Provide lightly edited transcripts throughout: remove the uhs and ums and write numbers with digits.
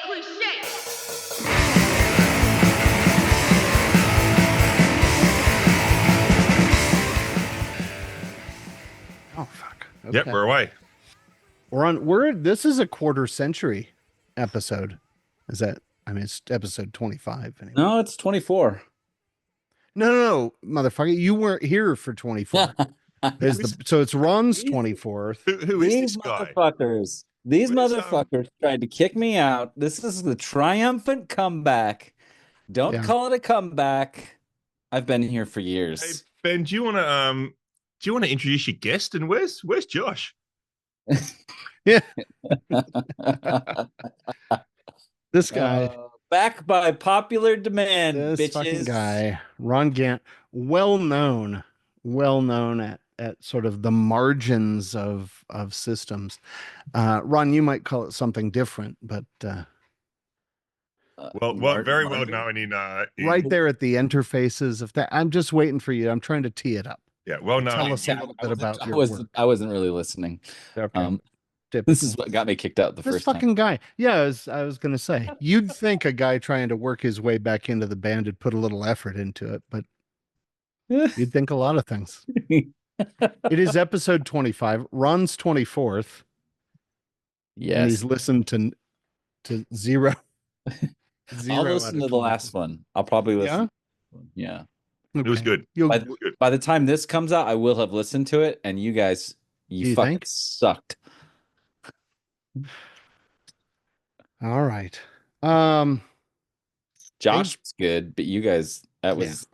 Oh fuck. Yep, we're away. This is a quarter century episode. Is that it's episode 25 anyway. No, it's 24. No, motherfucker. You weren't here for 24. So it's Ron's 24th. Who is These this guy? motherfuckers. These What is, motherfuckers tried to kick me out. This is the triumphant comeback. Don't call it a comeback. I've been here for years. Hey, Ben, do you want to introduce your guest? And where's Josh? Yeah. This guy. Back by popular demand, This bitches. fucking guy, Ron Gant, well known at sort of the margins of systems. Ron, you might call it something different, but very well known in right there at the interfaces of that. I'm just waiting for you. I'm trying to tee it up. Yeah, well known. Tell us a little bit about your work. I wasn't really listening. Okay. This is what got me kicked out the This first fucking time. guy. Yeah, I was gonna say, you'd think a guy trying to work his way back into the band had put a little effort into it, but you'd think a lot of things. It is episode 25. Ron's 24th. Yes. And he's listened to zero. I'll listen to the last one. I'll probably listen. Yeah. It was good. By the time this comes out, I will have listened to it, and you guys, you fucking sucked. All right. Josh was good, but you guys, that was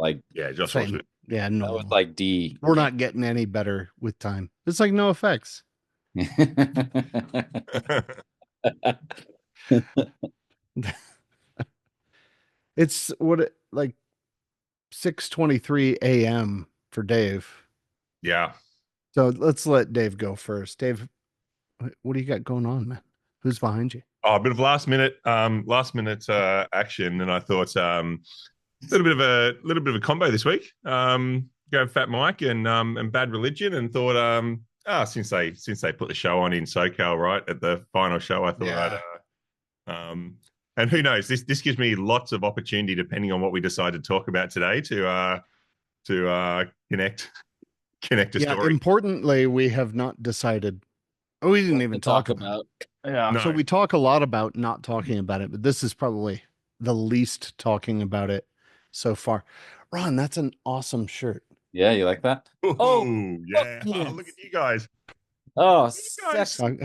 Josh was good. Yeah, no. That was like D. We're not getting any better with time. It's like no effects. It's like 6:23 a.m. for Dave. Yeah. So let's let Dave go first. Dave, what do you got going on, man? Who's behind you? Oh, a bit of last minute action, and I thought a little bit of a combo this week. Go Fat Mike and Bad Religion, and thought since they put the show on in SoCal right at the final show, I thought I'd and who knows, this gives me lots of opportunity depending on what we decide to talk about today to connect a story. Importantly, we have not decided. Oh, we didn't even talk about. Yeah. No. So we talk a lot about not talking about it, but this is probably the least talking about it so far. Ron, that's an awesome shirt. Yeah, you like that? Oh, yeah. Yes. Oh, look at you guys. Oh,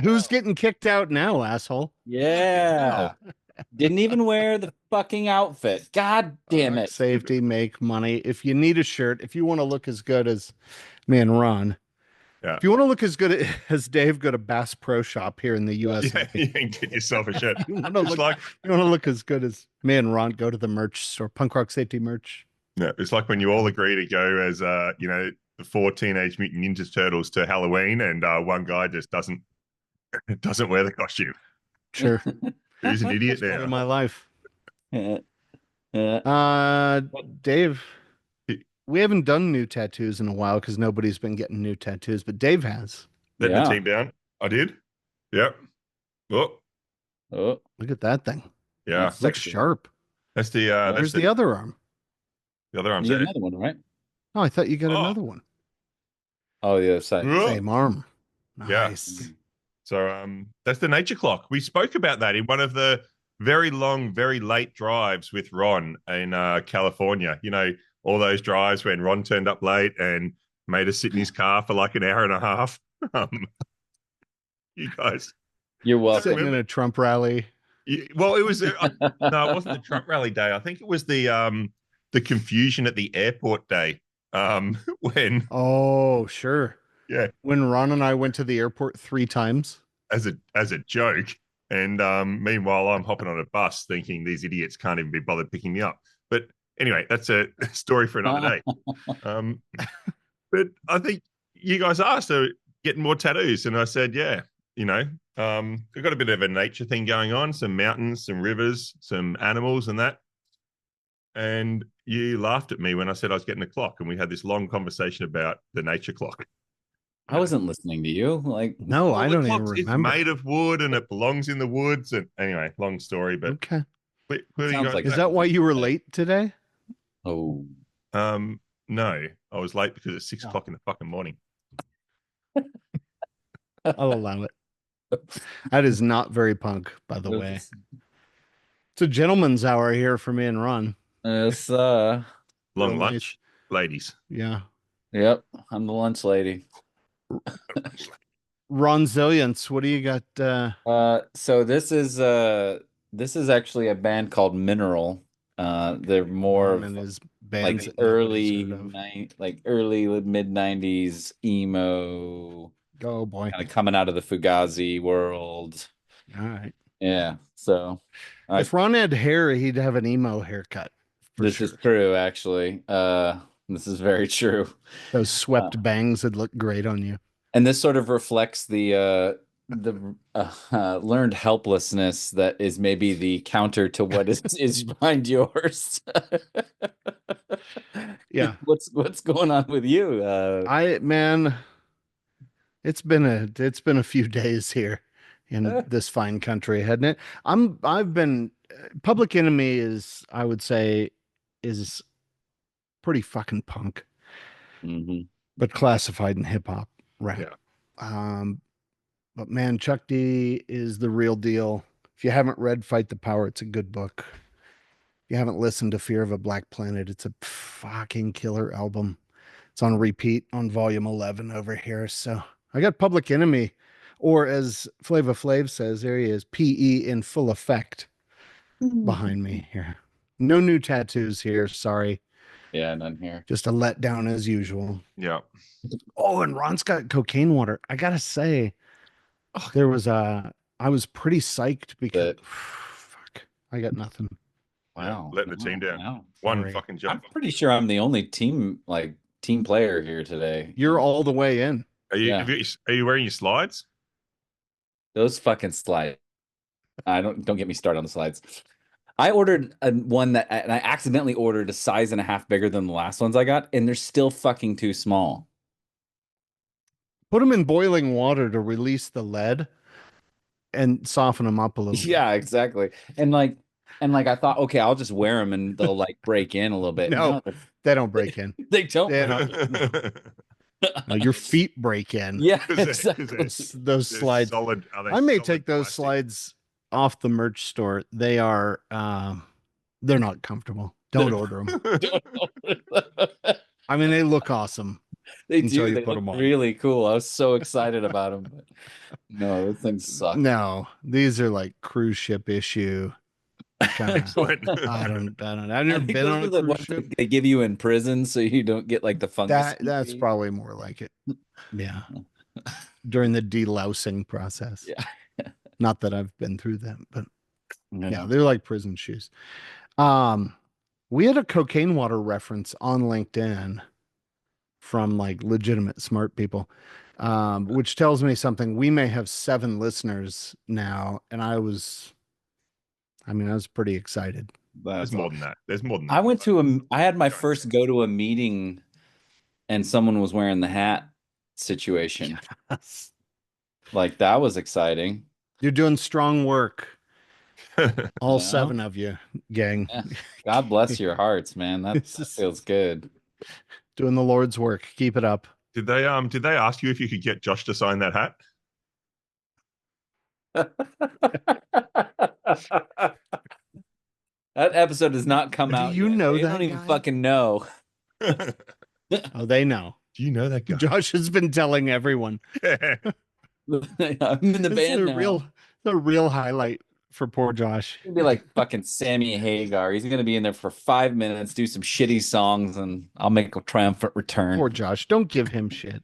who's getting kicked out now, asshole? Yeah. Didn't even wear the fucking outfit. God damn it. Safety, make money. If you need a shirt, if you want to look as good as me and Ron, if you want to look as good as Dave, go to Bass Pro Shop here in the US. Yeah, you can get yourself a shirt. You want to look as good as me and Ron, go to the merch store, Punk Rock Safety merch. Yeah, it's like when you all agree to go as the 4 Teenage Mutant Ninja Turtles to Halloween, and one guy just doesn't wear the costume. Sure. Who's an idiot now? In my life. Dave, we haven't done new tattoos in a while because nobody's been getting new tattoos, but Dave has. Letting the team down. I did. Yep. Oh, look at that thing. Yeah, it looks sharp. That's the. Where's the other arm? The other arm's you got another one, right? Oh, I thought you got another one. Oh, the other side. Same arm. Nice. Yeah. So that's the Nature Clock. We spoke about that in one of the very long, very late drives with Ron in California. You know, all those drives when Ron turned up late and made us sit in his car for like an hour and a half. You guys. You're welcome. Sitting in a Trump rally. Well, it was no, it wasn't the Trump rally day. I think it was the confusion at the airport day. When sure. Yeah. When Ron and I went to the airport 3 times. As a joke. And meanwhile, I'm hopping on a bus thinking these idiots can't even be bothered picking me up. But anyway, that's a story for another day. But I think you guys asked to get more tattoos. And I said, yeah, we've got a bit of a nature thing going on, some mountains, some rivers, some animals and that. And you laughed at me when I said I was getting a clock. And we had this long conversation about the Nature Clock. I wasn't listening to you. Like, no, I don't even remember. It's made of wood and it belongs in the woods. And anyway, long story, but okay. Is that why you were late today? Oh, no, I was late because it's 6 o'clock in the fucking morning. I'll allow it. That is not very punk, by the way. It's a gentleman's hour here for me and Ron. It's long lunch, ladies. Yeah. Yep, I'm the lunch lady. Ron Zillions, what do you got? So this is actually a band called Mineral. They're more like early mid 90s emo. Oh boy, kind of coming out of the Fugazi world. All right. Yeah. So if Ron had hair, he'd have an emo haircut. This is true, actually. This is very true. Those swept bangs would look great on you. And this sort of reflects the learned helplessness that is maybe the counter to what is behind yours. Yeah. What's going on with you? It's been a few days here in this fine country, hadn't it? I've been Public Enemy I would say is pretty fucking punk, but classified in hip hop, right? Yeah. But man, Chuck D is the real deal. If you haven't read Fight the Power, it's a good book. If you haven't listened to Fear of a Black Planet, it's a fucking killer album. It's on repeat on volume 11 over here. So I got Public Enemy, or as Flava Flav says, there he is, PE in full effect behind me here. No new tattoos here. Sorry. Yeah, none here. Just a letdown as usual. Yeah. Oh, and Ron's got Cocaine Water. I gotta say, I was pretty psyched because fuck, I got nothing. Wow. Letting the team down. Wow. One fucking jump. I'm pretty sure I'm the only team player here today. You're all the way in. Are you wearing your slides? Those fucking slides. Don't get me started on the slides. I ordered and I accidentally ordered a size and a half bigger than the last ones I got, and they're still fucking too small. Put them in boiling water to release the lead and soften them up a little. Yeah, exactly. And I thought, okay, I'll just wear them and they'll like break in a little bit. No, they don't break in. They don't. No, your feet break in. Yeah, exactly. Those slides. I may take those slides off the merch store. They are they're not comfortable. Don't order them. I mean, they look awesome. They do. They look really cool. I was so excited about them. But no, those things suck. No, these are like cruise ship issue. I don't know. I've never been on a cruise ship. They give you in prison so you don't get like the fungus. That's probably more like it. Yeah. During the delousing process. Yeah. Not that I've been through that, but yeah, they're like prison shoes. We had a Cocaine Water reference on LinkedIn from like legitimate smart people, which tells me something. We may have 7 listeners now, and I was pretty excited. There's more than that. I had my first go to a meeting and someone was wearing the hat situation. Yes. Like that was exciting. You're doing strong work. All 7 of you, gang. Yeah. God bless your hearts, man. That feels good. Doing the Lord's work. Keep it up. Did they ask you if you could get Josh to sign that hat? That episode does not come out. Do you know that? They don't even fucking know. Oh, they know. Do you know that guy? Josh has been telling everyone. I'm in the band now. The real highlight for poor Josh. He'll be like fucking Sammy Hagar. He's gonna be in there for 5 minutes, do some shitty songs, and I'll make a triumphant return. Poor Josh. Don't give him shit.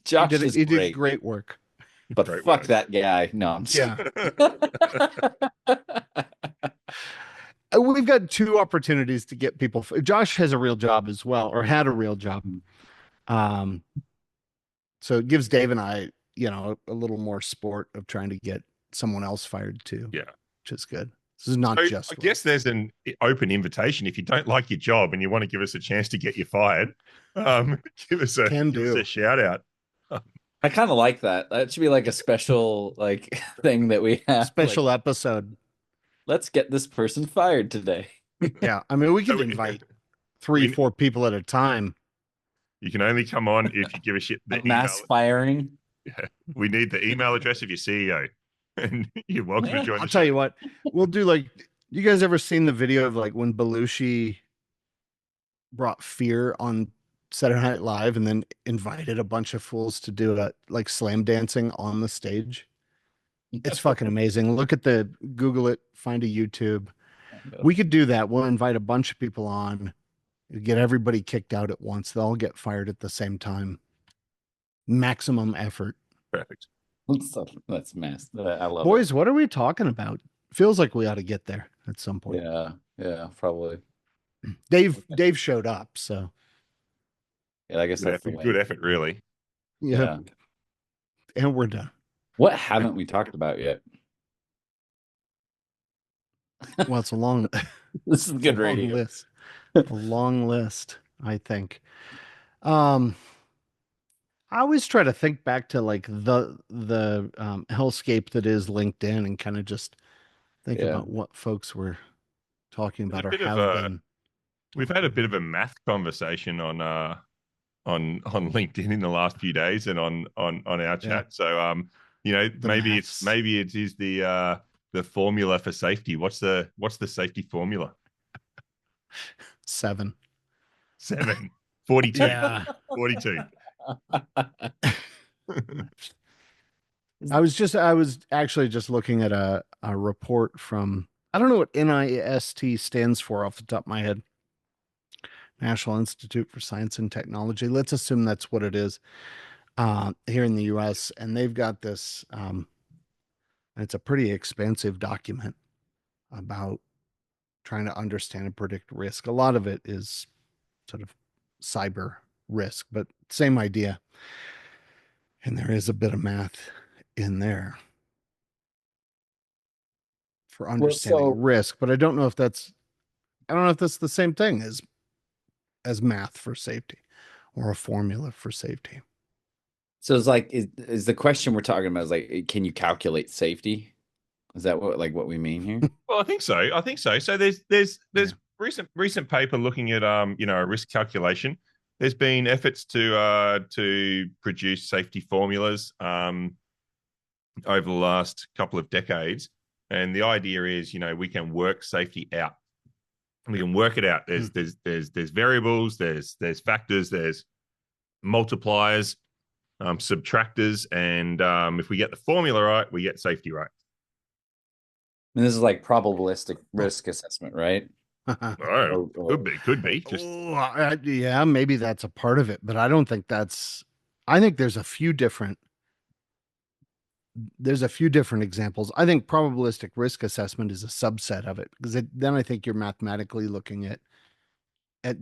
Josh he did great work. But fuck that guy. No, I'm yeah. We've got 2 opportunities to get people. Josh has a real job as well, or had a real job. So it gives Dave and I, a little more sport of trying to get someone else fired too. Yeah, which is good. This is not just. I guess there's an open invitation. If you don't like your job and you want to give us a chance to get you fired, give us a shout out. I kind of like that. That should be like a special like thing that we have. Special episode. Let's get this person fired today. Yeah, I mean, we could invite 3-4 people at a time. You can only come on if you give a shit. The mass firing. Yeah, we need the email address of your CEO, and you're welcome to join. I'll tell you what, we'll do like. You guys ever seen the video of like when Belushi brought fear on Saturday Night Live and then invited a bunch of fools to do like slam dancing on the stage? It's fucking amazing. Look at Google it, find a YouTube. We could do that. We'll invite a bunch of people on, get everybody kicked out at once. They'll all get fired at the same time. Maximum effort. Perfect. That's mass. I love Boys, what are we talking about? Feels like we ought to get there at some point. Yeah, probably. Dave showed up, so yeah, I guess that's good effort, really. Yeah. And we're done. What haven't we talked about yet? Well, it's a long. This is good radio. List. A long list, I think. I always try to think back to like the hellscape that is LinkedIn and kind of just think about what folks were talking about or have been. We've had a bit of a math conversation on LinkedIn in the last few days and on our chat. Yeah. So maybe it is the formula for safety. What's the safety formula? 7. 42. Yeah. 42. I was actually just looking at a report from, I don't know what NIST stands for off the top of my head. National Institute for Science and Technology. Let's assume that's what it is here in the US. And they've got this, it's a pretty expansive document about trying to understand and predict risk. A lot of it is sort of cyber risk, but same idea. And there is a bit of math in there for understanding risk, but I don't know if that's the same thing as math for safety or a formula for safety. So it's like, is the question we're talking about is like, can you calculate safety? Is that what we mean here? Well, I think so. So there's recent paper looking at a risk calculation. There's been efforts to produce safety formulas over the last couple of decades, and the idea is we can work safety out. We can work it out. There's variables, there's factors, there's multipliers, subtractors, and if we get the formula right, we get safety right. And this is like probabilistic risk assessment, right? Could be. Yeah, maybe that's a part of it, but I don't think that's. I think there's a few different examples. I think probabilistic risk assessment is a subset of it because then I think you're mathematically looking at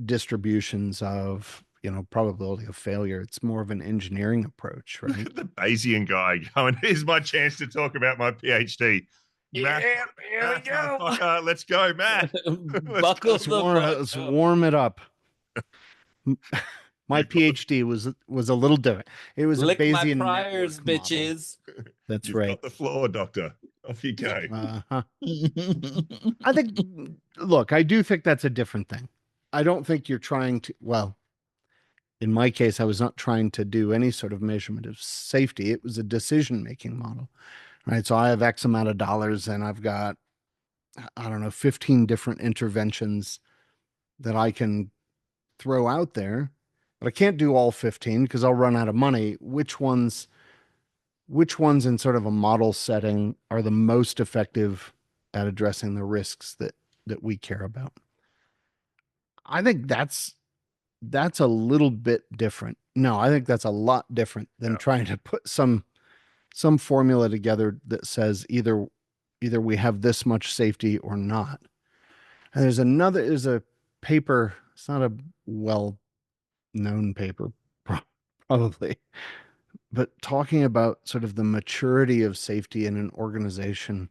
distributions of probability of failure. It's more of an engineering approach, right? The Bayesian guy going, here's my chance to talk about my PhD. Yeah, here we go. Let's go, Matt. Let's warm it up. My PhD was a little different. It was Lick a Bayesian my priors, bitches. That's You've right. got the floor, doctor. Off you go. I think. Look, I do think that's a different thing. I don't think you're trying to. Well, in my case, I was not trying to do any sort of measurement of safety. It was a decision-making model. Right. So I have X amount of dollars and I've got, 15 different interventions that I can throw out there, but I can't do all 15 because I'll run out of money. Which ones in sort of a model setting are the most effective at addressing the risks that we care about? I think that's a little bit different. No, I think that's a lot different than trying to put some formula together that says either we have this much safety or not. And there's a paper, it's not a well-known paper, probably, but talking about sort of the maturity of safety in an organization,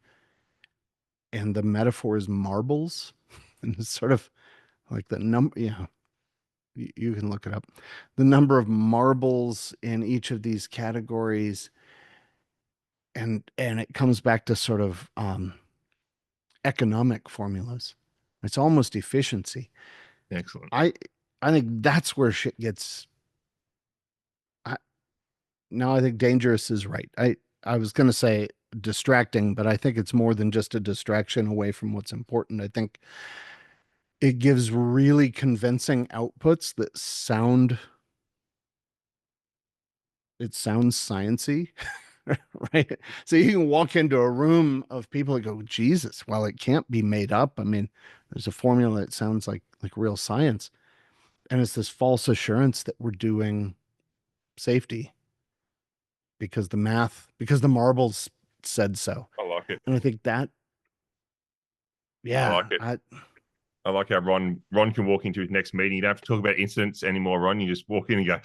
and the metaphor is marbles, and it's sort of like the number, You can look it up. The number of marbles in each of these categories, and it comes back to sort of economic formulas. It's almost efficiency. Excellent. I think that's where shit gets. I think dangerous is right. I was going to say distracting, but I think it's more than just a distraction away from what's important. I think it gives really convincing outputs that sounds sciency, right? So you can walk into a room of people that go, Jesus, well, it can't be made up. I mean, there's a formula that sounds like real science. And it's this false assurance that we're doing safety because the marbles said so. I like it. And I think that, yeah, I like it. I like how Ron can walk into his next meeting. You don't have to talk about incidents anymore, Ron. You just walk in and go,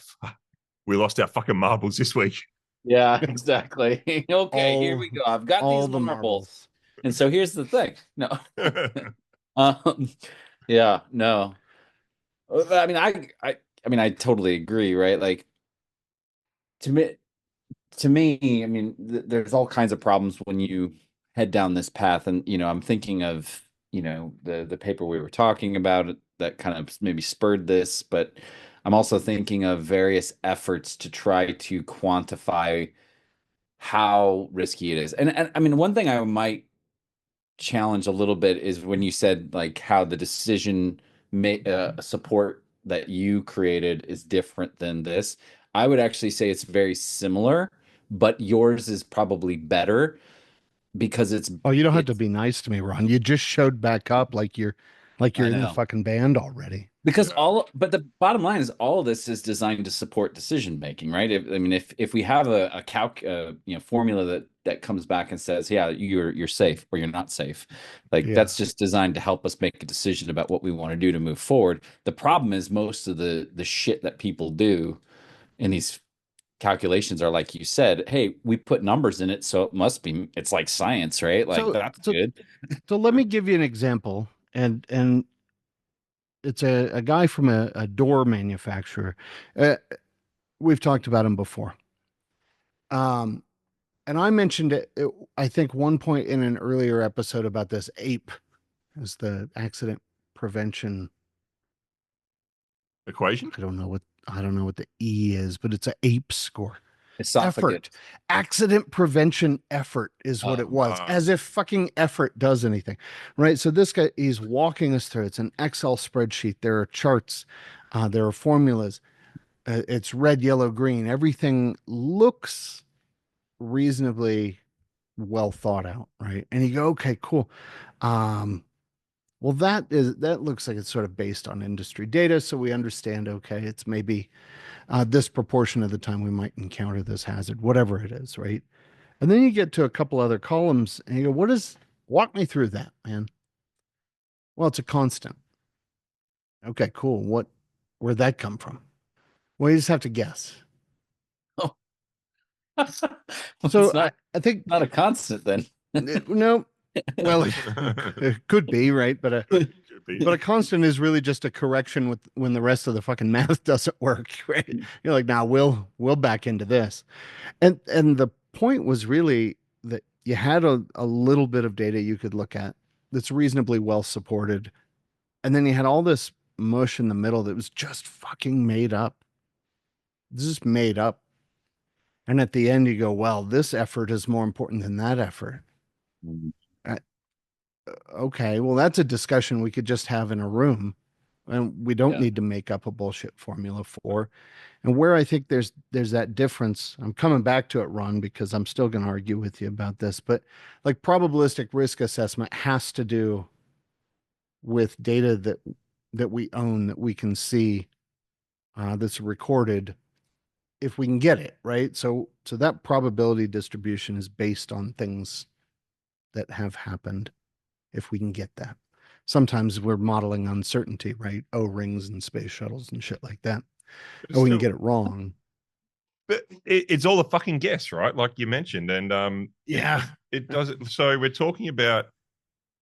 we lost our fucking marbles this week. Yeah, exactly. Okay, here we go. I've got these marbles. And so here's the thing. No. Yeah, no. I mean, I totally agree, right? Like to me, I mean, there's all kinds of problems when you head down this path. And, I'm thinking of, the paper we were talking about that kind of maybe spurred this, but I'm also thinking of various efforts to try to quantify how risky it is. And I mean, one thing I might challenge a little bit is when you said like how the decision support that you created is different than this. I would actually say it's very similar, but yours is probably better because it's. Oh, you don't have to be nice to me, Ron. You just showed back up like you're in the fucking band already. Because but the bottom line is all of this is designed to support decision making, right? If we have a formula that comes back and says, yeah, you're safe or you're not safe, like that's just designed to help us make a decision about what we want to do to move forward. The problem is most of the shit that people do in these calculations are like you said, hey, we put numbers in it, so it's like science, right? Like that's good. So let me give you an example, and it's a guy from a door manufacturer. We've talked about him before. And I mentioned it, I think, one point in an earlier episode about this APE as the accident prevention equation. I don't know what the E is, but it's an APE score. Esophagus. Effort. Accident prevention effort is what it was, as if fucking effort does anything, right? So this guy, he's walking us through. It's an Excel spreadsheet. There are charts, there are formulas. It's red, yellow, green. Everything looks reasonably well thought out, right? And you go, okay, cool. Well, that looks like it's sort of based on industry data, so we understand. Okay, it's maybe this proportion of the time we might encounter this hazard, whatever it is, right? And then you get to a couple other columns and you go, walk me through that, man. Well, it's a constant. Okay, cool. Where'd that come from? Well, you just have to guess. Oh. So I think not a constant then. No. Well, it could be, right? But a constant is really just a correction when the rest of the fucking math doesn't work, right? You're like, nah, we'll back into this. And the point was really that you had a little bit of data you could look at that's reasonably well supported. And then you had all this mush in the middle that was just fucking made up. Just made up. And at the end you go, well, this effort is more important than that effort. Okay, well, that's a discussion we could just have in a room, and we don't need to make up a bullshit formula for. And where I think there's that difference, I'm coming back to it, Ron, because I'm still going to argue with you about this, but like probabilistic risk assessment has to do with data that we own, that we can see, that's recorded, if we can get it, right? So that probability distribution is based on things that have happened, if we can get that. Sometimes we're modeling uncertainty, right? O-rings and space shuttles and shit like that. We can get it wrong. But it's all a fucking guess, right? Like you mentioned. And yeah, it does it. So we're talking about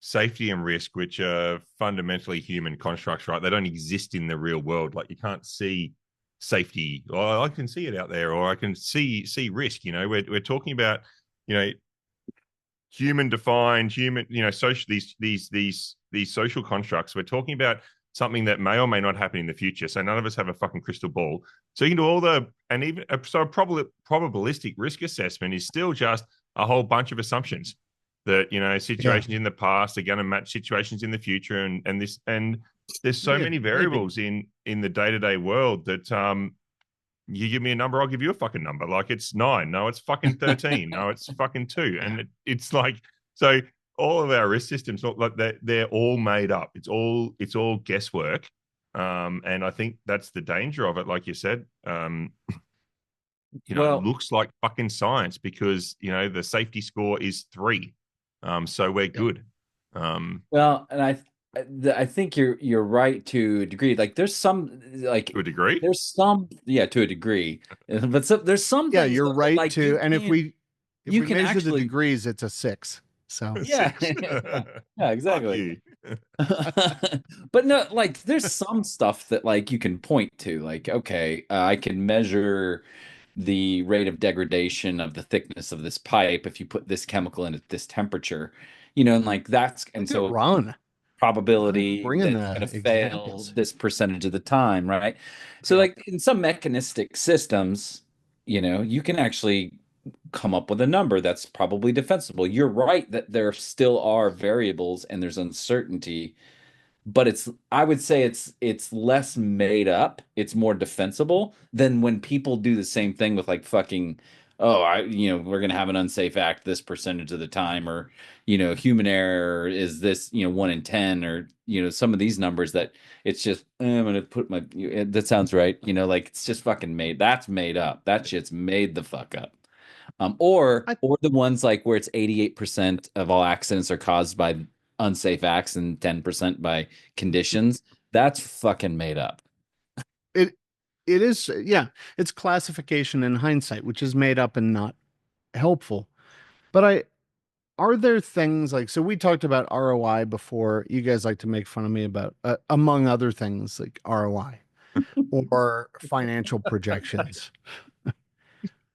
safety and risk, which are fundamentally human constructs, right? They don't exist in the real world. Like you can't see safety. Oh, I can see it out there, or I can see risk. You know, we're talking about, you know, human defined, human, you know, social these social constructs. We're talking about something that may or may not happen in the future. So none of us have a fucking crystal ball. So you can do all the, and even so a probabilistic risk assessment is still just a whole bunch of assumptions that, you know, situations in the past are going to match situations in the future, and there's so many variables in the day-to-day world that you give me a number, I'll give you a fucking number. Like it's 9, no, it's fucking 13, no, it's fucking 2, and it's like, so all of our risk systems, like they're all made up. It's all guesswork, and I think that's the danger of it. Like you said, you know, it looks like fucking science because, you know, the safety score is 3. So we're good. Well, and I think you're right to a degree. Like there's some, like to a degree. There's some, to a degree, but there's some. Yeah, you're right like too. And if we measure actually, the degrees, it's a 6. So yeah, yeah, exactly. But no, like there's some stuff that like you can point to. Like, okay, I can measure the rate of degradation of the thickness of this pipe if you put this chemical in at this temperature, you know, and like that's, and so run probability that's going to fail this percentage of the time, right? So like in some mechanistic systems, you know, you can actually come up with a number that's probably defensible. You're right that there still are variables and there's uncertainty, but I would say it's less made up, it's more defensible than when people do the same thing with like fucking, we're gonna have an unsafe act this percentage of the time, or you know, human error is this, you know, 1 in 10, or you know, some of these numbers that it's just I'm gonna put my that sounds right, you know, like it's just fucking that's made up, that shit's made the fuck up. Or the ones like where it's 88% of all accidents are caused by unsafe acts and 10% by conditions. That's fucking made up. It is, yeah. It's classification in hindsight, which is made up and not helpful. But are there things like, so we talked about ROI before. You guys like to make fun of me about, among other things, like ROI or financial projections.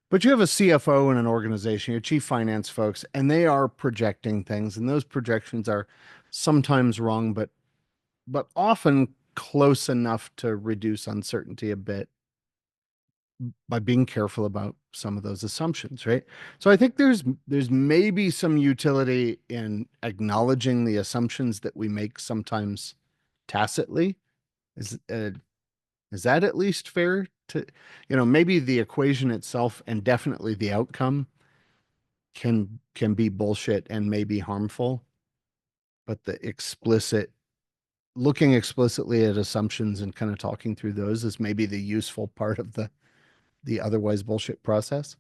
But you have a CFO in an organization, your chief finance folks, and they are projecting things, and those projections are sometimes wrong, but often close enough to reduce uncertainty a bit by being careful about some of those assumptions, right? So I think there's maybe some utility in acknowledging the assumptions that we make sometimes tacitly. Is that at least fair to, you know, maybe the equation itself and definitely the outcome can be bullshit and may be harmful, but looking explicitly at assumptions and kind of talking through those is maybe the useful part of the otherwise bullshit process.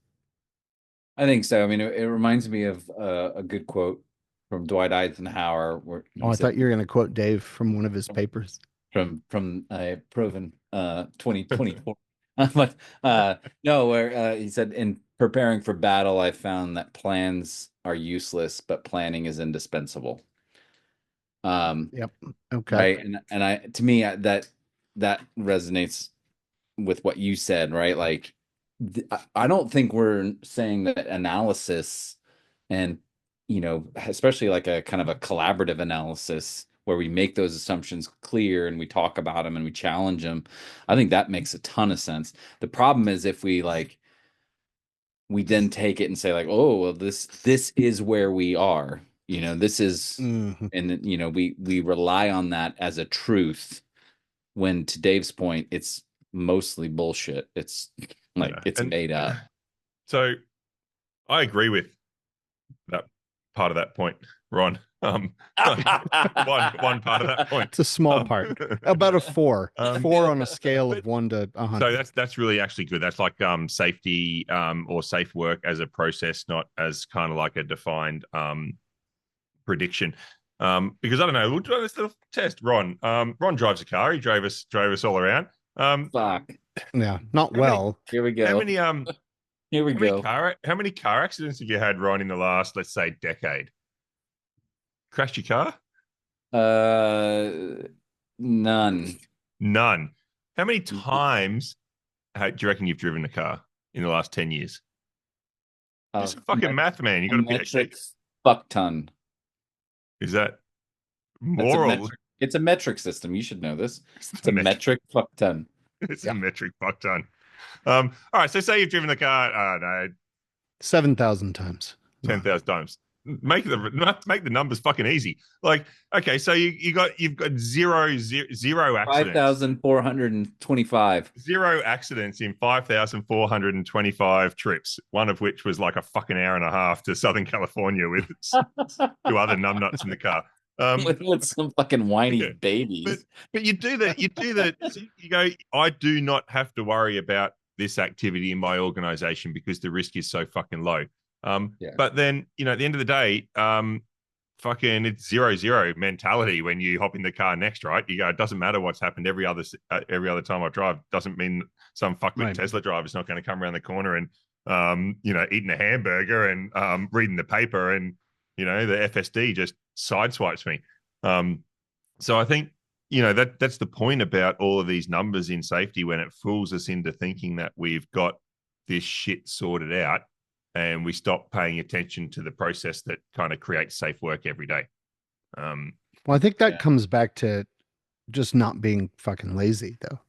I think so. I mean, it reminds me of a good quote from Dwight Eisenhower. I thought you were going to quote Dave from one of his papers. From Proven 2024. But no, where he said, in preparing for battle, I found that plans are useless, but planning is indispensable. Yep. Okay. Right. And to me, that resonates with what you said, right? Like, I don't think we're saying that analysis and, you know, especially like a kind of a collaborative analysis where we make those assumptions clear and we talk about them and we challenge them. I think that makes a ton of sense. The problem is if we then take it and say like, oh, well, this is where we are, you know, this is, and you know, we rely on that as a truth, when to Dave's point, it's mostly bullshit. It's like, it's made up. So I agree with that part of that point, Ron. One part of that point. It's a small part, about a 4 on a scale of 1 to 100. So that's really actually good. That's like safety or safe work as a process, not as kind of like a defined prediction. Because I don't know, we'll do this little test. Ron drives a car. He drove us all around. Fuck. Yeah, not well. Here we go. How many here we go. How many car accidents have you had, Ron, in the last, let's say, decade? crashed your car? None. None. How many times do you reckon you've driven a car in the last 10 years? Just a fucking math man. You got a metric fuck ton. Is that more? It's a metric system. You should know this. It's a metric fuck ton. It's a metric fuck ton. All right. So say you've driven the car, 7,000 times. 10,000 times. Make the numbers fucking easy. Like, okay, so you've got zero accidents. 5,425. Zero accidents in 5,425 trips. One of which was like a fucking hour and a half to Southern California with two other numbnuts in the car. With some fucking whiny babies. But you do that. You go, I do not have to worry about this activity in my organization because the risk is so fucking low. But then, at the end of the day, fucking it's 0-0 mentality when you hop in the car next, right? You go, it doesn't matter what's happened every other time I drive. Doesn't mean some fucking Tesla driver's not going to come around the corner and, eating a hamburger and reading the paper and, the FSD just sideswipes me. So I think, that's the point about all of these numbers in safety when it fools us into thinking that we've got this shit sorted out. And we stop paying attention to the process that kind of creates safe work every day. Well, I think that comes back to just not being fucking lazy, though.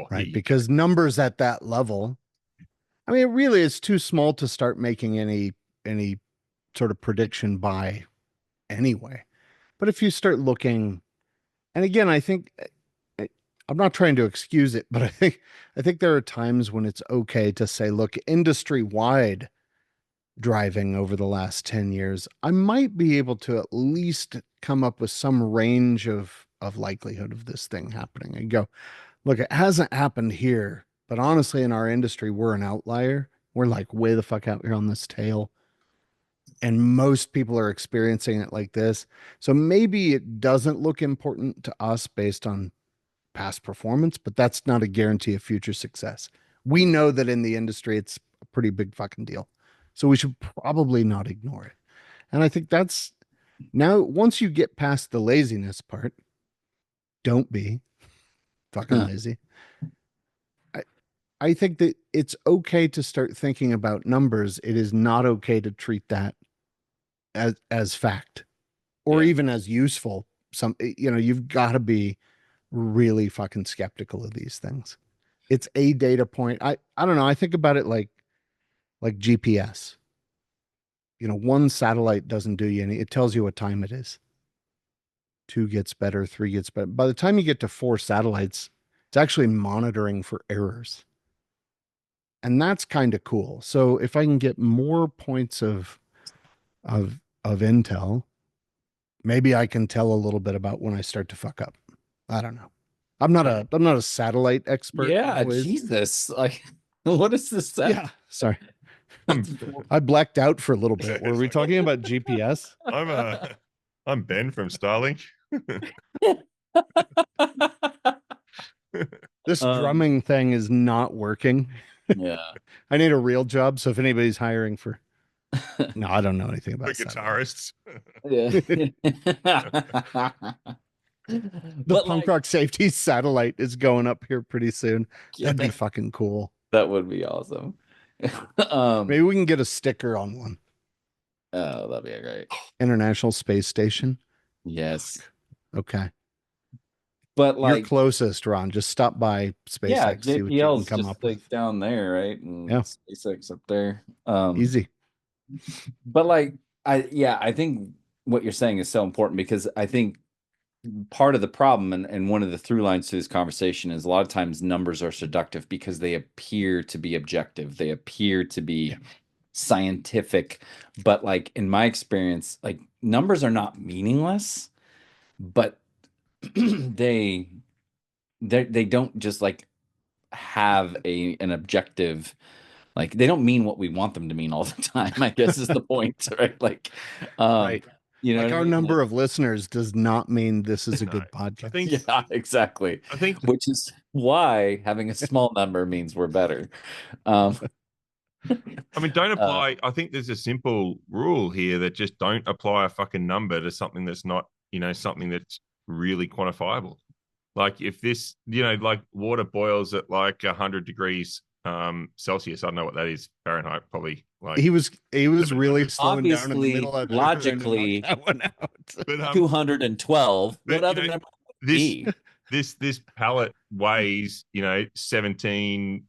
Right? Yeah. Because numbers at that level, I mean, it really is too small to start making any sort of prediction by anyway. But if you start looking, and again, I think I'm not trying to excuse it, but I think there are times when it's okay to say, look, industry-wide driving over the last 10 years, I might be able to at least come up with some range of likelihood of this thing happening and go, look, it hasn't happened here, but honestly, in our industry, we're an outlier. We're like way the fuck out here on this tail. And most people are experiencing it like this. So maybe it doesn't look important to us based on past performance, but that's not a guarantee of future success. We know that in the industry, it's a pretty big fucking deal. So we should probably not ignore it. And I think that's now, once you get past the laziness part, don't be fucking lazy. I think that it's okay to start thinking about numbers. It is not okay to treat that as fact or even as useful. You've got to be really fucking skeptical of these things. It's a data point. I don't know. I think about it like GPS. One satellite doesn't do you any. It tells you what time it is. 2 gets better, 3 gets better. By the time you get to 4 satellites, it's actually monitoring for errors. And that's kind of cool. So if I can get more points of intel, maybe I can tell a little bit about when I start to fuck up. I don't know. I'm not a satellite expert. Yeah, Jesus. Like, what is this? Yeah, sorry. I blacked out for a little bit. Were we talking about GPS? I'm Ben from Starlink. This drumming thing is not working. Yeah. I need a real job. So if anybody's hiring for, no, I don't know anything about guitarists. Yeah. The punk rock safety satellite is going up here pretty soon. That'd be fucking cool. That would be awesome. Maybe we can get a sticker on one. Oh, that'd be great. International Space Station. Yes. Okay. But you're closest, Ron. Just stop by SpaceX. Yeah, JPL's just up like down there, right? And SpaceX up there. Easy. But I think what you're saying is so important because I think part of the problem and one of the through lines to this conversation is a lot of times numbers are seductive because they appear to be objective. They appear to be scientific. But in my experience, numbers are not meaningless, but they don't just have an objective. They don't mean what we want them to mean all the time, I guess is the point, right? Right. Our number of listeners does not mean this is a good podcast. Yeah, exactly. Which is why having a small number means we're better. I mean, don't apply. I think there's a simple rule here that just don't apply a fucking number to something that's not, something that's really quantifiable. Like if this, like water boils at like 100 degrees Celsius. I don't know what that is Fahrenheit. Probably like he was really slowing down in the middle of logically that one out. But, 212. What other number? This pallet weighs 17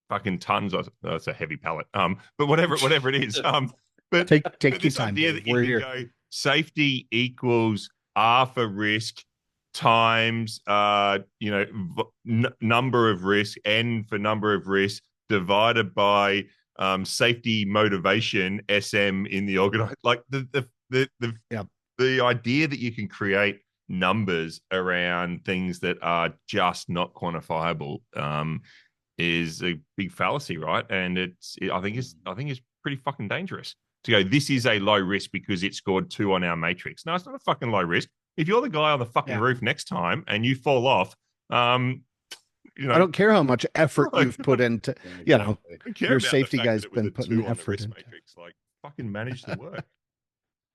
fucking tons. That's a heavy pallet. But whatever it is. But take but your time. Idea that you can go, safety equals R for risk times number of risk, N for number of risk, divided by safety motivation, SM in the organized. Like the idea that you can create numbers around things that are just not quantifiable is a big fallacy, right? And I think it's pretty fucking dangerous to go, this is a low risk because it scored 2 on our matrix. No, it's not a fucking low risk. If you're the guy on the fucking roof next time and you fall off, I don't care how much effort you've put into, your safety guy's been putting effort into. Matrix. Like, fucking manage the work.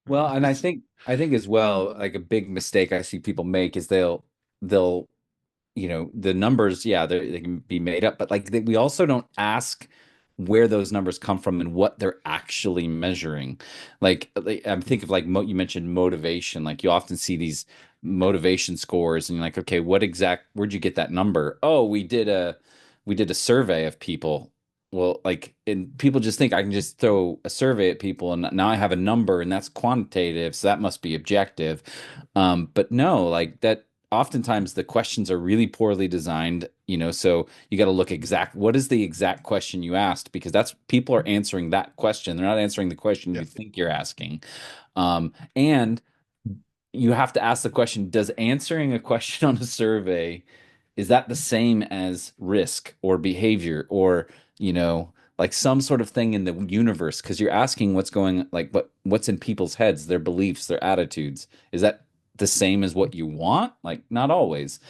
Well, and I think as well, like a big mistake I see people make is they'll the numbers, they can be made up, but like we also don't ask where those numbers come from and what they're actually measuring. Like I'm thinking of like you mentioned motivation. Like you often see these motivation scores, and you're like, okay, where'd you get that number? Oh, we did a survey of people. Well, like, and people just think I can just throw a survey at people and now I have a number and that's quantitative, so that must be objective. But no, like that. Oftentimes the questions are really poorly designed, so you got to look what is the exact question you asked, because that's people are answering that question. They're not answering the question you think you're asking. And you have to ask the question, does answering a question on a survey, is that the same as risk or behavior or, like some sort of thing in the universe? Because you're asking what's in people's heads, their beliefs, their attitudes. Is that the same as what you want? Like, not always.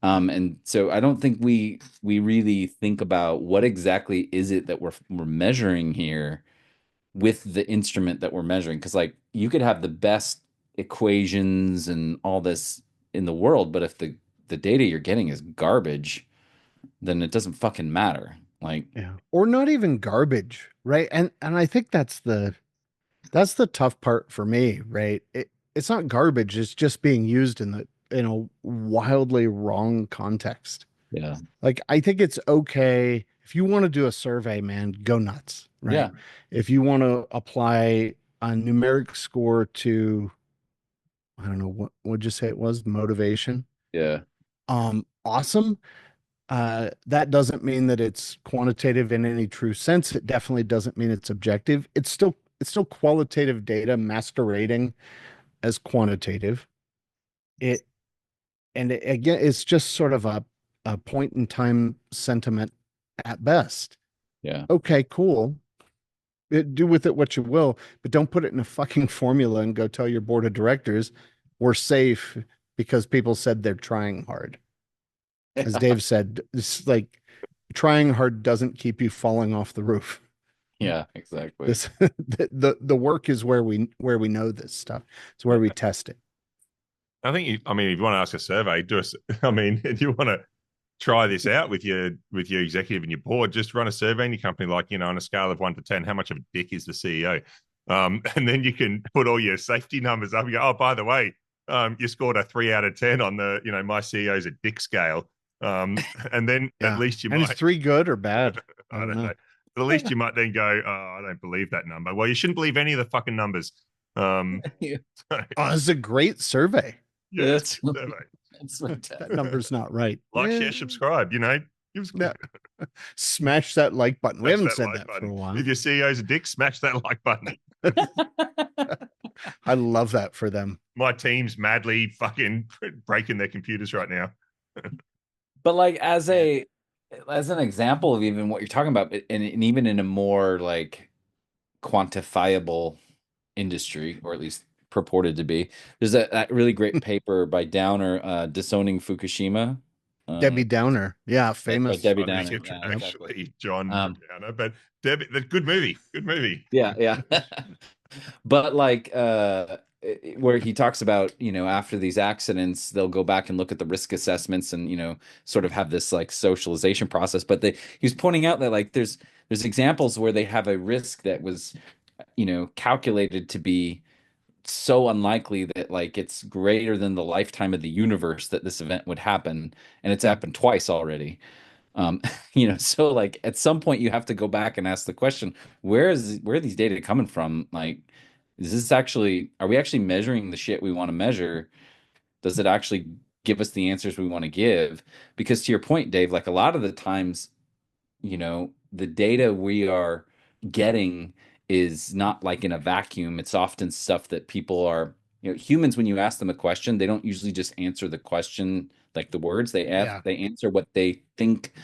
And so I don't think we really think about what exactly is it that we're measuring here with the instrument that we're measuring. Because like you could have the best equations and all this in the world, but if the data you're getting is garbage, then it doesn't fucking matter. Like, or not even garbage, right? And I think that's the tough part for me, right? It's not garbage. It's just being used in a wildly wrong context. Yeah. Like, I think it's okay if you want to do a survey, man, go nuts. Right. Yeah. If you want to apply a numeric score to, I don't know, what would you say it was? Motivation. Yeah. Awesome. That doesn't mean that it's quantitative in any true sense. It definitely doesn't mean it's objective. It's still qualitative data masquerading as quantitative. Again, it's just sort of a point in time sentiment at best. Yeah. Okay, cool. Do with it what you will, but don't put it in a fucking formula and go tell your board of directors we're safe because people said they're trying hard. As Dave said, it's like trying hard doesn't keep you falling off the roof. Yeah, exactly. The work is where we know this stuff. It's where we test it. I think if you want to ask a survey, if you want to try this out with your executive and your board, just run a survey in your company, like, on a scale of 1 to 10, how much of a dick is the CEO? And then you can put all your safety numbers up and go, oh, by the way, you scored a 3 out of 10 on the, my CEO's a dick scale. And then at least you might. And is 3 good or bad? I don't know. But at least you might then go, oh, I don't believe that number. Well, you shouldn't believe any of the fucking numbers. It's a great survey. Yeah, that's that number's not right. Like, share, subscribe, Smash that like button. We haven't said that for a while. If your CEO's a dick, smash that like button. I love that for them. My team's madly fucking breaking their computers right now. But like as an example of even what you're talking about, and even in a more like quantifiable industry, or at least purported to be, there's a really great paper by Downer, Disowning Fukushima. Debbie Downer. Yeah, famous. Debbie Downer. Yeah, actually, John Downer. But Debbie, good movie. Good movie. Yeah. But like where he talks about, after these accidents, they'll go back and look at the risk assessments and, sort of have this like socialization process. But he was pointing out that like there's examples where they have a risk that was, calculated to be so unlikely that like it's greater than the lifetime of the universe that this event would happen, and it's happened twice already. So like at some point you have to go back and ask the question, where are these data coming from? Like, are we actually measuring the shit we want to measure? Does it actually give us the answers we want to give? Because to your point, Dave, like a lot of the times, the data we are getting is not like in a vacuum. It's often stuff that people are, humans, when you ask them a question, they don't usually just answer the question like the words they ask. They answer what they think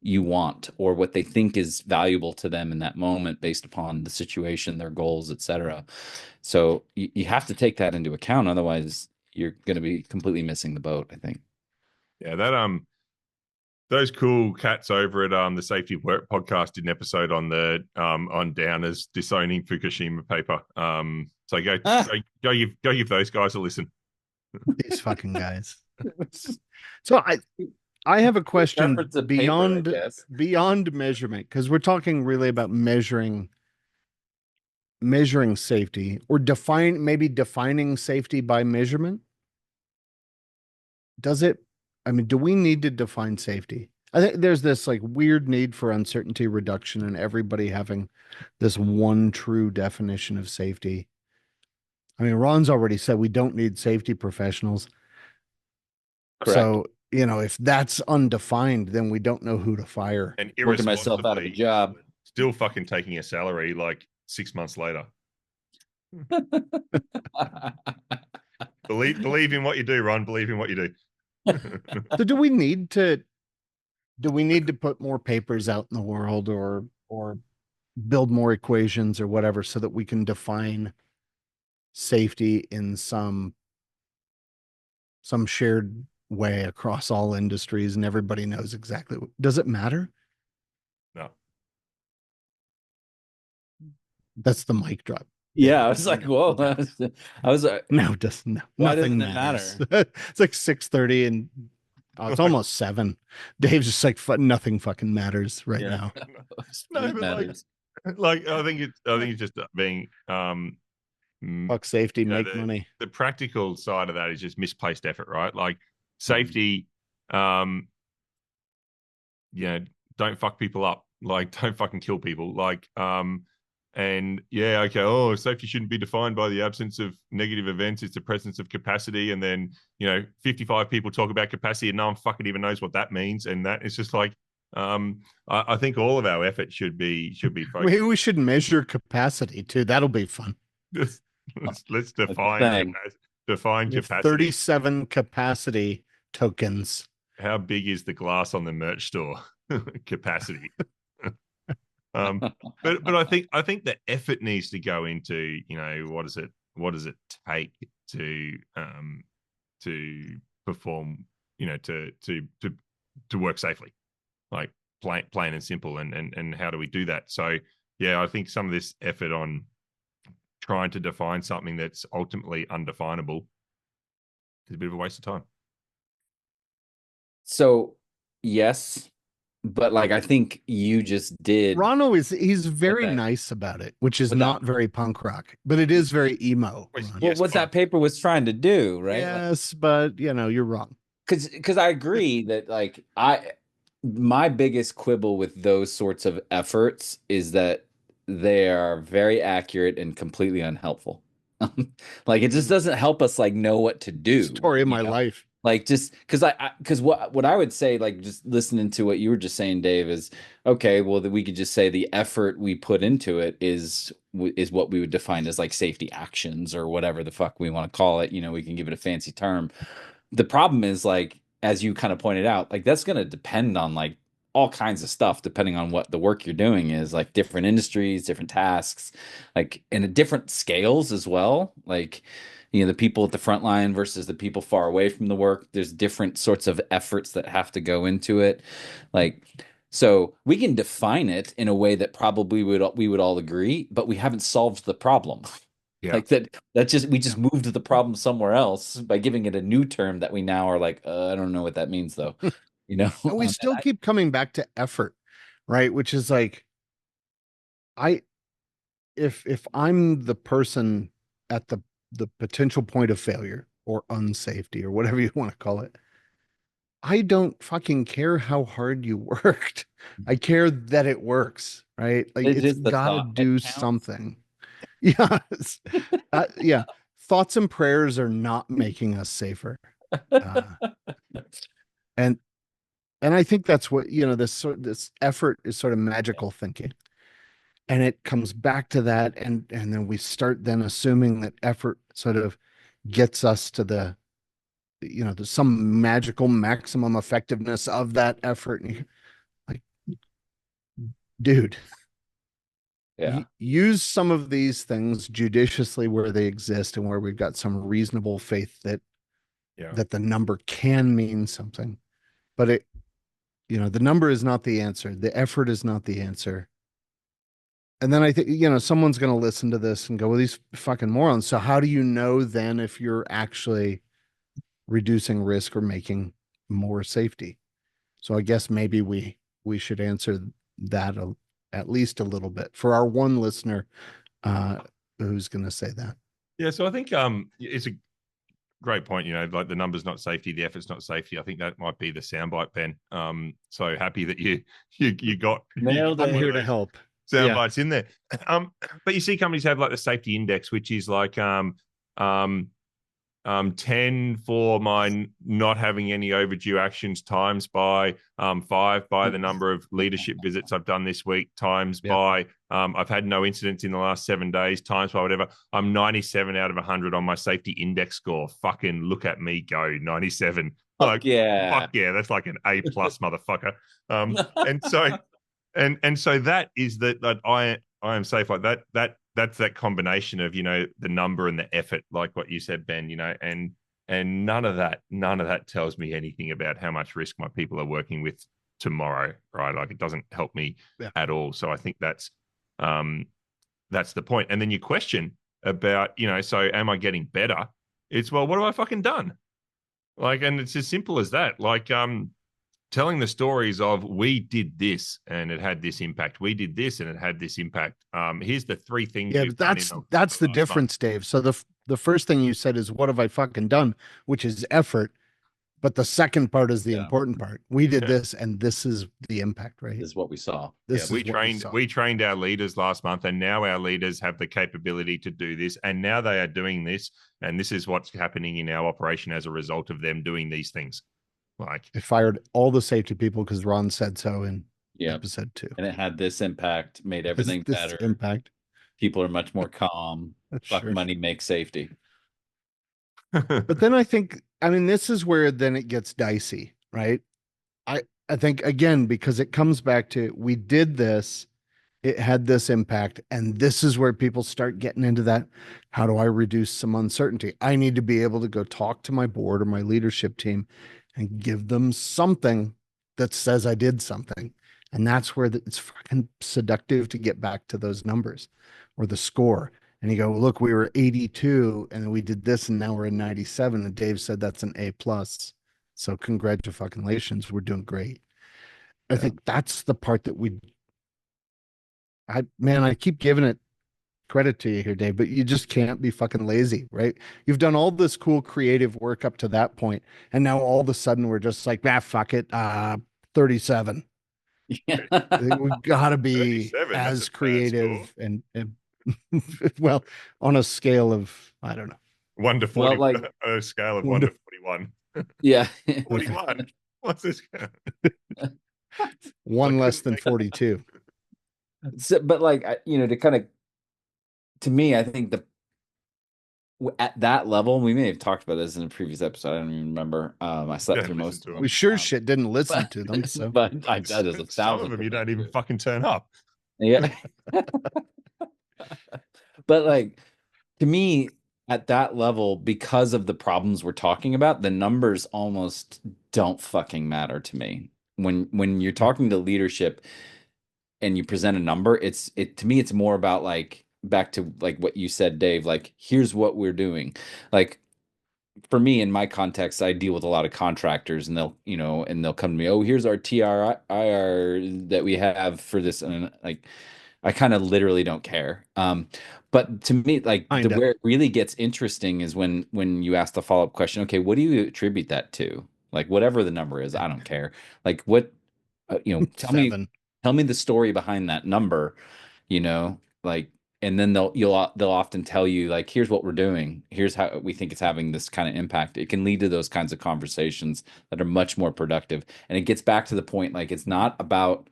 you want or what they think is valuable to them in that moment based upon the situation, their goals, etc. So you have to take that into account. Otherwise, you're going to be completely missing the boat, I think. Yeah, those cool cats over at the Safety of Work podcast did an episode on the on Downer's disowning Fukushima paper. So go give those guys a listen. These fucking guys. So I have a question beyond measurement, because we're talking really about measuring safety, or defining safety by measurement. Do we need to define safety? I think there's this like weird need for uncertainty reduction and everybody having this one true definition of safety. I mean, Ron's already said we don't need safety professionals. Correct. So, if that's undefined, then we don't know who to fire. And working myself out of a job. Still fucking taking a salary like 6 months later. Believe in what you do, Ron. Believe in what you do. So do we need to put more papers out in the world or build more equations or whatever so that we can define safety in some shared way across all industries and everybody knows exactly does it matter? No. That's the mic drop. Yeah, I was like, whoa. I was like, no, nothing matters. It's like 6:30 and it's almost 7. Dave's just like, nothing fucking matters right now. No, but like I think it's just being fuck safety, make money. The practical side of that is just misplaced effort, right? Like safety, don't fuck people up. Like, don't fucking kill people. Like, and yeah, okay. Oh, safety shouldn't be defined by the absence of negative events. It's the presence of capacity. And then, 55 people talk about capacity and no one fucking even knows what that means. And that is just like, I think all of our effort should be focused. We should measure capacity too. That'll be fun. Let's define capacity. 37 capacity tokens. How big is the glass on the merch store? Capacity. But I think the effort needs to go into, what does it take to perform, to work safely, like plain and simple, and how do we do that? So yeah, I think some of this effort on trying to define something that's ultimately undefinable is a bit of a waste of time. So yes, but like I think you just did. Ronno he's very nice about it, which is not very punk rock, but it is very emo. Well, what that paper was trying to do, right? Yes, but you're wrong. Because I agree that like my biggest quibble with those sorts of efforts is that they are very accurate and completely unhelpful. Like it just doesn't help us like know what to do. Story of my life. Like just because what I would say, like just listening to what you were just saying, Dave, is okay. Well, that we could just say the effort we put into it is what we would define as like safety actions or whatever the fuck we want to call it. We can give it a fancy term. The problem is like, as you kind of pointed out, like that's going to depend on like all kinds of stuff, depending on what the work you're doing is, like different industries, different tasks, like in different scales as well. Like, the people at the front line versus the people far away from the work. There's different sorts of efforts that have to go into it. Like, so we can define it in a way that probably we would all agree, but we haven't solved the problem. Yeah. Like we just moved the problem somewhere else by giving it a new term that we now are like, I don't know what that means though. And we still keep coming back to effort, right? Which is like, if I'm the person at the potential point of failure or unsafety or whatever you want to call it, I don't fucking care how hard you worked. I care that it works, right? Like it's got to do something. Yes. Yeah. Thoughts and prayers are not making us safer. And I think that's what, this effort is sort of magical thinking. And it comes back to that. And then we start then assuming that effort sort of gets us to the some magical maximum effectiveness of that effort. And like, dude, use some of these things judiciously where they exist and where we've got some reasonable faith that the number can mean something. But the number is not the answer. The effort is not the answer. And then I think, someone's going to listen to this and go, well, these fucking morons. So how do you know then if you're actually reducing risk or making more safety? So I guess maybe we should answer that at least a little bit for our one listener who's going to say that. Yeah. So I think it's a great point. Like the number's not safety, the effort's not safety. I think that might be the soundbite, Ben. So happy that you got nailed it. I'm here to help. Soundbites in there. But you see companies have like the safety index, which is like 10 for my not having any overdue actions times by 5 by the number of leadership visits I've done this week times by I've had no incidents in the last 7 days times by whatever. I'm 97 out of 100 on my safety index score. Fucking look at me go, 97. Fuck yeah, that's like an A+ motherfucker. And so that is that I am safe like that. That's that combination of, the number and the effort, like what you said, Ben, and none of that tells me anything about how much risk my people are working with tomorrow, right? Like it doesn't help me at all. So I think that's the point. And then you question about, so am I getting better? It's, well, what have I fucking done? Like, and it's as simple as that. Like, telling the stories of we did this and it had this impact. We did this and it had this impact. Here's the 3 things. Yeah, that's the difference, Dave. So the first thing you said is, what have I fucking done? Which is effort. But the second part is the important part. We did this and this is the impact, right? This is what we saw. We trained our leaders last month, and now our leaders have the capability to do this. And now they are doing this. And this is what's happening in our operation as a result of them doing these things. Like, it fired all the safety people because Ron said so in episode 2, and it had this impact, made everything better. Impact. People are much more calm. Fuck money makes safety. But then I think, this is where then it gets dicey, right? I think again, because it comes back to, we did this, it had this impact, and this is where people start getting into that. How do I reduce some uncertainty? I need to be able to go talk to my board or my leadership team and give them something that says I did something. And that's where it's fucking seductive to get back to those numbers or the score. And you go, look, we were 82 and we did this and now we're in 97. And Dave said that's an A+. So congratulations, we're doing great. I think that's the part that I keep giving it credit to you here, Dave, but you just can't be fucking lazy, right? You've done all this cool creative work up to that point, and now all of a sudden we're just like, fuck it, 37. We've got to be as creative and well, on a scale of, I don't know, 1 to 40, like a scale of 1 to 41. Yeah, 41. What's this? 1 less than 42. So, but like, to kind of, to me, I think at that level, we may have talked about this in a previous episode. I don't even remember. I slept through most of them. We shit didn't listen to them. So, but that is 1,000. Some of them you don't even fucking turn up. Yeah. But like, to me, at that level, because of the problems we're talking about, the numbers almost don't fucking matter to me. When you're talking to leadership and you present a number, to me, it's more about like back to like what you said, Dave, like here's what we're doing. Like for me, in my context, I deal with a lot of contractors and they'll come to me, oh, here's our TRIR that we have for this. And like, I kind of literally don't care. But to me, like where it really gets interesting is when you ask the follow-up question, okay, what do you attribute that to? Like whatever the number is, I don't care. Like what, tell me the story behind that number, like, and then they'll often tell you like, here's what we're doing. Here's how we think it's having this kind of impact. It can lead to those kinds of conversations that are much more productive. And it gets back to the point, like it's not about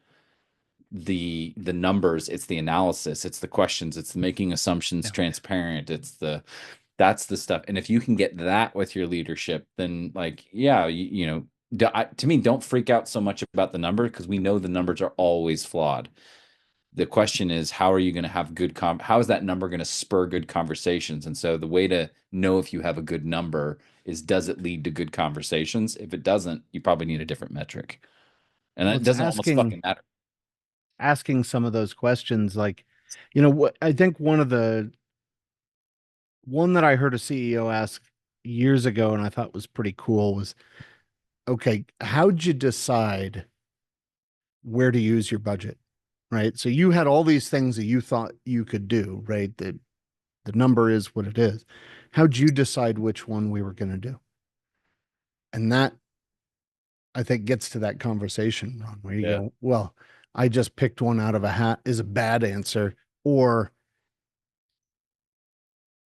the numbers, it's the analysis, it's the questions, it's making assumptions transparent, that's the stuff. And if you can get that with your leadership, then like, yeah, to me, don't freak out so much about the number, because we know the numbers are always flawed. The question is, how are you going to have how is that number going to spur good conversations? And so the way to know if you have a good number is, does it lead to good conversations? If it doesn't, you probably need a different metric. And it doesn't almost fucking matter. Asking some of those questions, like, what I think one that I heard a CEO ask years ago and I thought was pretty cool was, okay, how'd you decide where to use your budget? Right. So you had all these things that you thought you could do, right? That the number is what it is. How'd you decide which one we were going to do? And that, I think, gets to that conversation, Ron, where you go, well, I just picked one out of a hat is a bad answer, or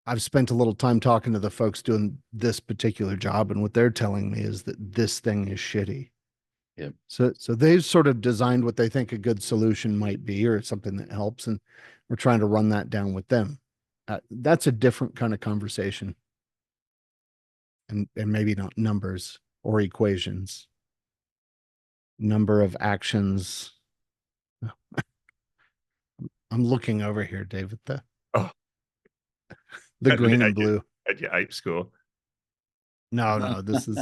I've spent a little time talking to the folks doing this particular job, and what they're telling me is that this thing is shitty. Yeah. So they've sort of designed what they think a good solution might be, or something that helps, and we're trying to run that down with them. That's a different kind of conversation, and maybe not numbers or equations. Number of actions. I'm looking over here, David. The green and blue. At your ape score. No, this is.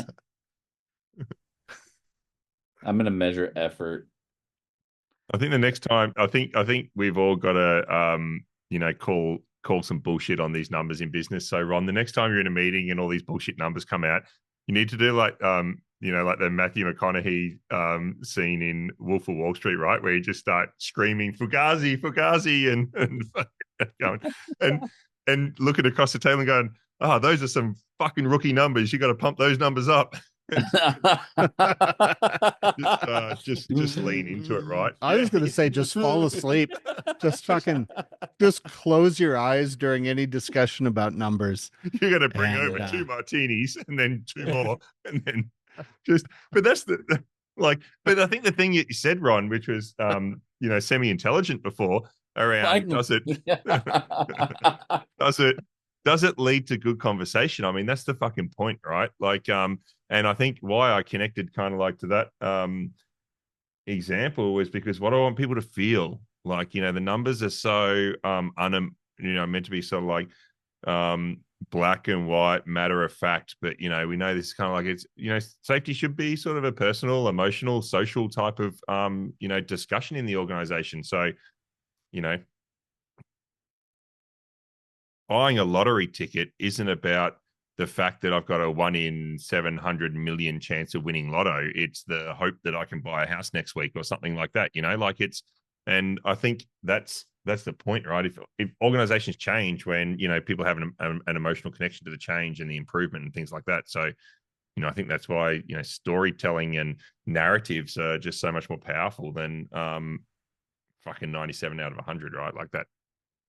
I'm gonna measure effort. I think the next time, I think we've all got to call some bullshit on these numbers in business. So Ron, the next time you're in a meeting and all these bullshit numbers come out, you need to do like like the Matthew McConaughey scene in Wolf of Wall Street, right, where you just start screaming Fugazi, Fugazi, and looking across the table and going, oh, those are some fucking rookie numbers. You got to pump those numbers up. just lean into it, right? I was gonna say, just fall asleep. Just close your eyes during any discussion about numbers. You're gonna bring over 2 martinis and then 2 more, and then but that's but I think the thing you said, Ron, which was semi-intelligent before, around does it lead to good conversation? I mean, that's the fucking point, right? Like, and I think why I connected kind of like to that example was because what I want people to feel like, the numbers are so meant to be sort of like black and white, matter of fact, but we know this is kind of like, it's safety should be sort of a personal, emotional, social type of discussion in the organization. So buying a lottery ticket isn't about the fact that I've got a 1 in 700 million chance of winning lotto. It's the hope that I can buy a house next week or something like that, and I think that's the point, right? If organizations change when, people have an emotional connection to the change and the improvement and things like that. So, I think that's why, storytelling and narratives are just so much more powerful than fucking 97 out of 100, right? Like that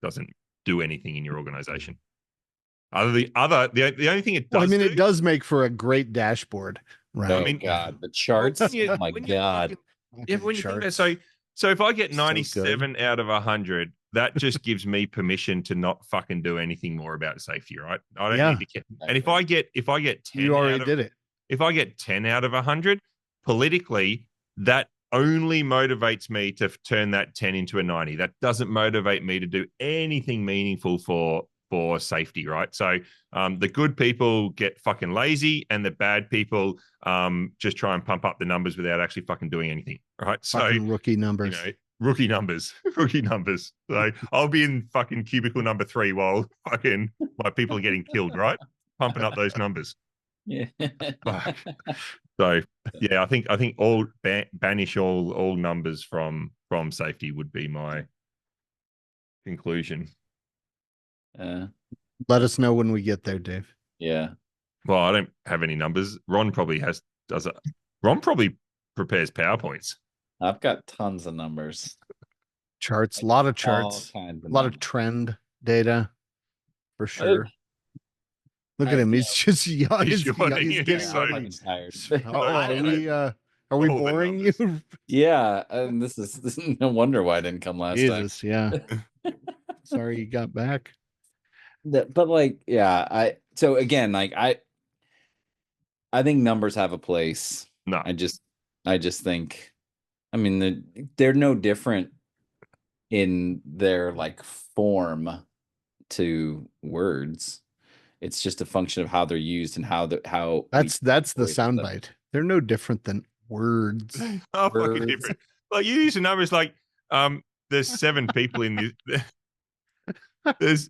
doesn't do anything in your organization. The only thing it does. It does make for a great dashboard, right? Oh, God, the charts. Oh my God. When you think about, so if I get 97 out of 100, that just gives me permission to not fucking do anything more about safety, right? I don't need to get. And if I get 10, you already did it. If I get 10 out of 100, politically, that only motivates me to turn that 10 into a 90. That doesn't motivate me to do anything meaningful for for safety, right? So the good people get fucking lazy, and the bad people just try and pump up the numbers without actually fucking doing anything, right? Fucking rookie numbers. Rookie numbers. So I'll be in fucking cubicle number 3 while fucking my people are getting killed, right? Pumping up those numbers. Yeah. So yeah, I think all banish all numbers from safety would be my conclusion. Let us know when we get there, Dave. Yeah. Well, I don't have any numbers. Ron probably does it. Ron probably prepares PowerPoints. I've got tons of numbers. Charts, a lot of charts, a lot of trend data for sure. Look at him. He's just yawning. He's getting so tired. Are we boring you? Yeah. And this is no wonder why I didn't come last time. Yeah. Sorry you got back. But like, yeah, so again, like I think numbers have a place. No. I just think, I mean, they're no different in their like form to words. It's just a function of how they're used and how that's the soundbite. They're no different than words. Oh, fucking different. Like you use the numbers like there's 7 people in this.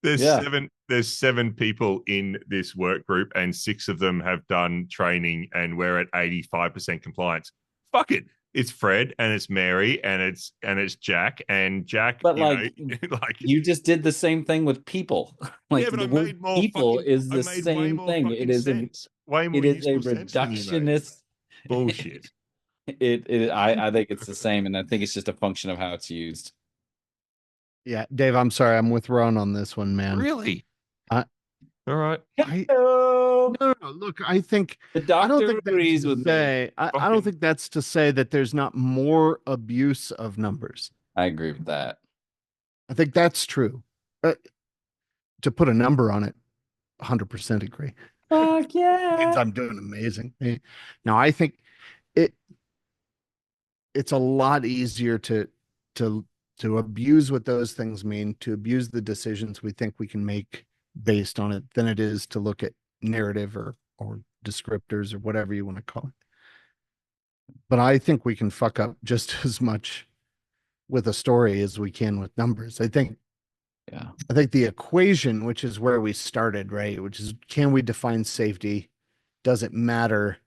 There's 7 people in this work group, and 6 of them have done training, and we're at 85% compliance. Fuck it. It's Fred and it's Mary and it's Jack, and Jack. But you just did the same thing with people. Like yeah, but the word people is the same thing. It is a reductionist bullshit. I think it's the same, and I think it's just a function of how it's used. Yeah, Dave, I'm sorry. I'm with Ron on this one, man. Really? All right. No. Look, I think the doctor agrees with me. I don't think that's to say that there's not more abuse of numbers. I agree with that. I think that's true. To put a number on it, 100% agree. Fuck yeah! Means I'm doing amazing. Now, I think it's a lot easier to abuse what those things mean, to abuse the decisions we think we can make based on it, than it is to look at narrative or descriptors or whatever you want to call it. But I think we can fuck up just as much with a story as we can with numbers. I think the equation, which is where we started, right? Which is, can we define safety? Does it matter?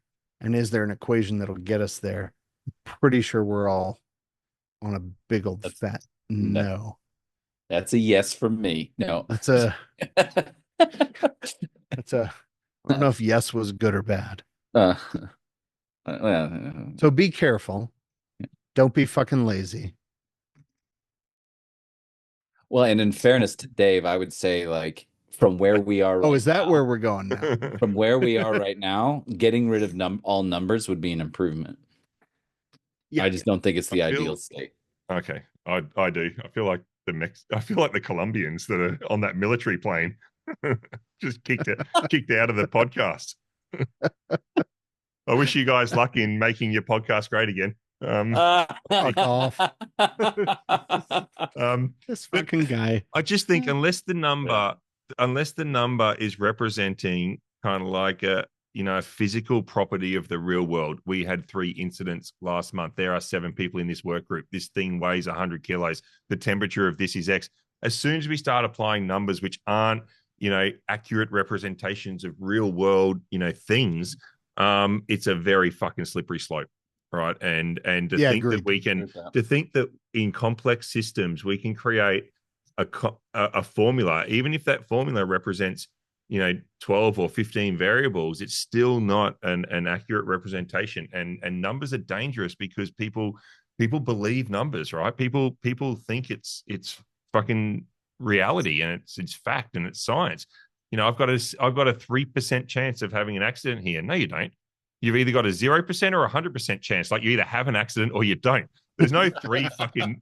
And is there an equation that'll get us there? I'm pretty sure we're all on a big old fat no. That's a yes from me. No. That's a I don't know if yes was good or bad. So be careful. Don't be fucking lazy. Well, and in fairness to Dave, I would say, like, from where we are is that where we're going now? From where we are right now, getting rid of all numbers would be an improvement. Yeah. I just don't think it's the ideal state. Okay. I do. I feel like the Colombians that are on that military plane just kicked out of the podcast. I wish you guys luck in making your podcast great again. Fuck off. This fucking guy. I just think unless the number is representing kind of like a physical property of the real world. We had 3 incidents last month. There are 7 people in this work group. This thing weighs 100 kilos. The temperature of this is X. As soon as we start applying numbers which aren't, accurate representations of real world, things, it's a very fucking slippery slope, right? And to think that in complex systems we can create a formula, even if that formula represents 12 or 15 variables, it's still not an accurate representation. And numbers are dangerous because people believe numbers, right? People think it's fucking reality, and it's fact, and it's science. I've got a 3% chance of having an accident here. No, you don't. You've either got a 0% or 100% chance. Like, you either have an accident or you don't. There's no 3 fucking.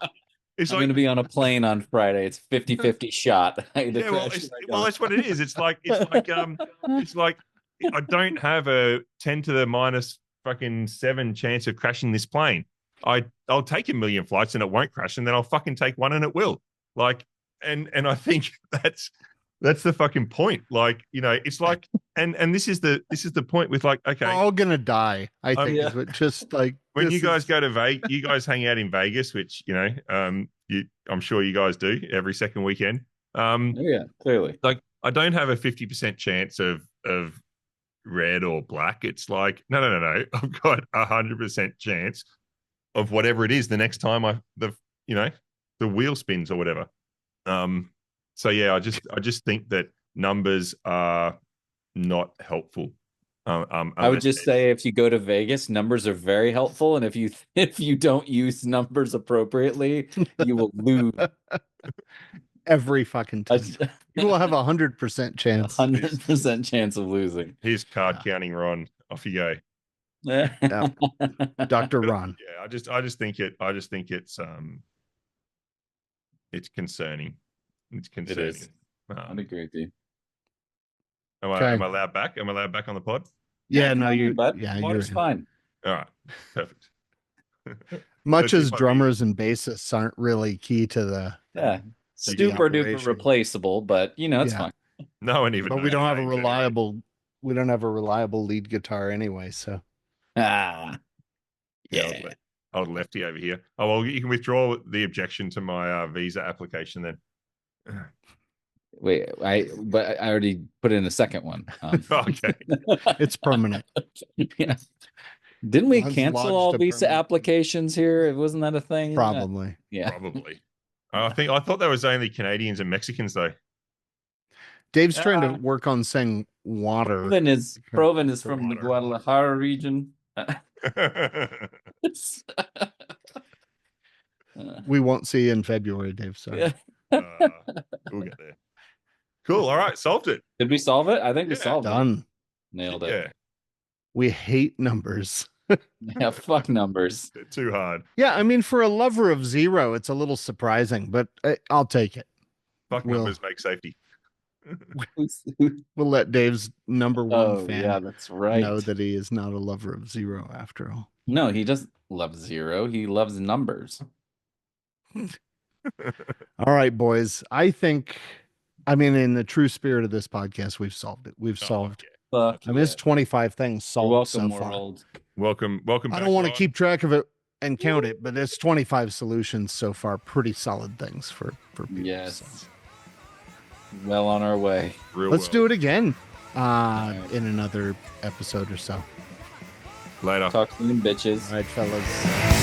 I'm going to be on a plane on Friday. It's 50-50 shot. Well, that's what it is. It's like I don't have a 10 to the minus fucking 7 chance of crashing this plane. I'll take a million flights and it won't crash, and then I'll fucking take one and it will. Like, and I think that's the fucking point. Like, it's like, and this is the point with like, okay, we're all gonna die. I think is what just like when you guys go to Vegas, you guys hang out in Vegas, which I'm sure you guys do every second weekend. Yeah, clearly. Like, I don't have a 50% chance of red or black. It's like no. I've got 100% chance of whatever it is the next time the wheel spins or whatever. So yeah, I just think that numbers are not helpful. I would just say if you go to Vegas, numbers are very helpful, and if you don't use numbers appropriately, you will lose every fucking time. You will have 100% chance. 100% chance of losing. Here's card counting Ron. Off you go. Yeah. Dr. Ron. Yeah, I just think it's concerning. It's concerning. It is. I'd agree with you. Am I allowed back? Am I allowed back on the pod? Yeah, no, you're fine. All right, perfect. Much as drummers and bassists aren't really key to the super duper replaceable, but it's fine. No one even. But we don't have a reliable. We don't have a reliable lead guitar anyway, so. Old lefty over here. Oh well, you can withdraw the objection to my visa application then. Wait, I already put in a second one. Okay, it's permanent. Yeah. Didn't we cancel all visa applications here? Wasn't that a thing? Probably. Yeah. Probably. I thought that was only Canadians and Mexicans though. Dave's trying to work on saying water. Proven is from the Guadalajara region. We won't see you in February, Dave. Sorry. We'll get there. Cool. All right. Solved it. Did we solve it? I think we solved it. Done. Nailed it. Yeah. We hate numbers. Yeah, fuck numbers. They're too hard. Yeah, I mean, for a lover of zero, it's a little surprising, but I'll take it. Fuck numbers make safety. We'll let Dave's number one fan that's right. know that he is not a lover of zero after all. No, he doesn't love zero. He loves numbers. All right, boys. I think, in the true spirit of this podcast, we've solved it. We've solved. It's 25 things solved so far. World. Welcome. I don't want to keep track of it and count it, but it's 25 solutions so far. Pretty solid things for people. Yes. So. Well on our way. Let's do it again in another episode or so. Later. Talk to you, bitches. All right, fellas.